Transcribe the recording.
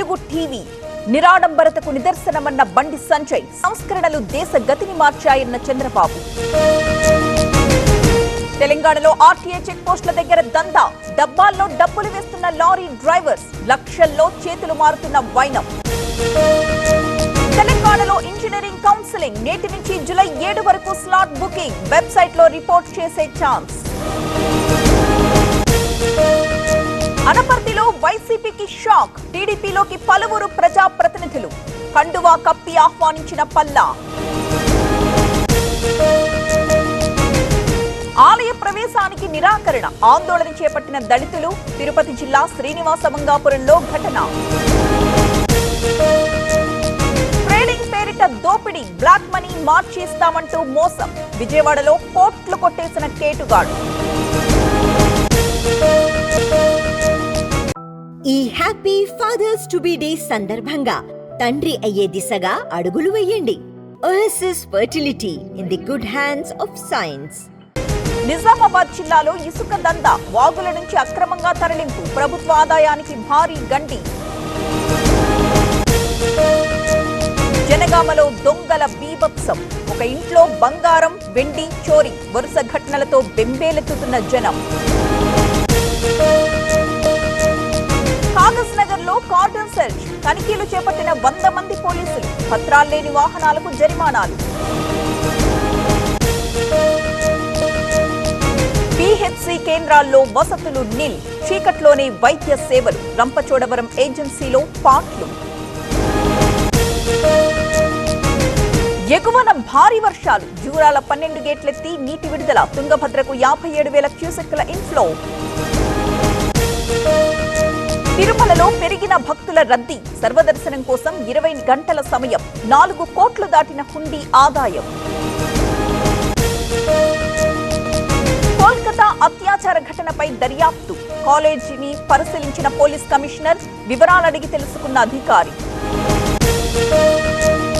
వెలుగు టీవీ నిరాడంబరతకు నిదర్శనమన్న బండి సంజయ్ సంస్కరణలు దేశ గతిని మార్చాయన్న చంద్రబాబు. తెలంగాణలో ఆర్టీఏ చెక్ పోస్టుల దగ్గర దందా, డబ్బాల్లో డబ్బులు వేస్తున్న లారీ డ్రైవర్స్, లక్షల్లో చేతులు మారుతున్న వైనం. తెలంగాణలో ఇంజనీరింగ్ కౌన్సిలింగ్ నేటి నుంచి జూలై 7 వరకు స్లాట్ బుకింగ్, వెబ్సైట్ లో రిపోర్ట్ చేసే ఛాన్స్. అనపర్తిలో వైసీపీకి షాక్, టీడీపీలోకి పలువురు ప్రజాప్రతినిధులు, కండువా కప్పి ఆహ్వానించిన పల్లా. ఆలయ ప్రవేశానికి నిరాకరణ, ఆందోళన చేపట్టిన దళితులు. తిరుపతి జిల్లా శ్రీనివాసమంగాపురంలో ఘటన. ట్రేడింగ్ పేరిట దోపిడీ, బ్లాక్ మనీ మార్చి ఇస్తామంటూ మోసం, విజయవాడలో కోట్లు కొట్టేసిన కేటుగాడు. ఈ happy fathers to be day సందర్భంగా తండ్రి అయ్యే దిశగా అడుగులు వేయండి. OSS fertility in the good hands of science. Nizamabad జిల్లాలో ఇసుక దందా, వాగుల నుంచి అక్రమంగా తరలింపు, ప్రభుత్వ ఆదాయానికి భారీ గండి. జనగామలో దొంగల బీభత్సం, ఒక ఇంట్లో బంగారం, వెండి చోరీ, వరుస ఘటనలతో బెంబేలెత్తుతున్న జనం. కాగజ్ నగర్ లో కార్డన్ సెర్చ్, తనిఖీలు చేపట్టిన 100 మంది పోలీసులు, పత్రాల్లేని వాహనాలకు జరిమానాలు. పిహెచ్సి కేంద్రాల్లో వసతులు నిల్, చీకట్లోనే వైద్య సేవలు, రంపచోడవరం ఏజెన్సీలో పాట్లు. ఎగువన భారీ వర్షాలు, జూరాల 12 గేట్లెత్తి నీటి విడుదల, తుంగభద్రకు 57,000 క్యూసెక్కుల ఇన్ఫ్లో. తిరుమలలో పెరిగిన భక్తుల రద్దీ, సర్వదర్శనం కోసం 20 గంటల సమయం, 4 కోట్లు దాటిన హుండీ ఆదాయం. కోల్కతా అత్యాచార ఘటనపై దర్యాప్తు, కాలేజీని పరిశీలించిన పోలీస్ కమిషనర్, వివరాలడిగి తెలుసుకున్న అధికారి.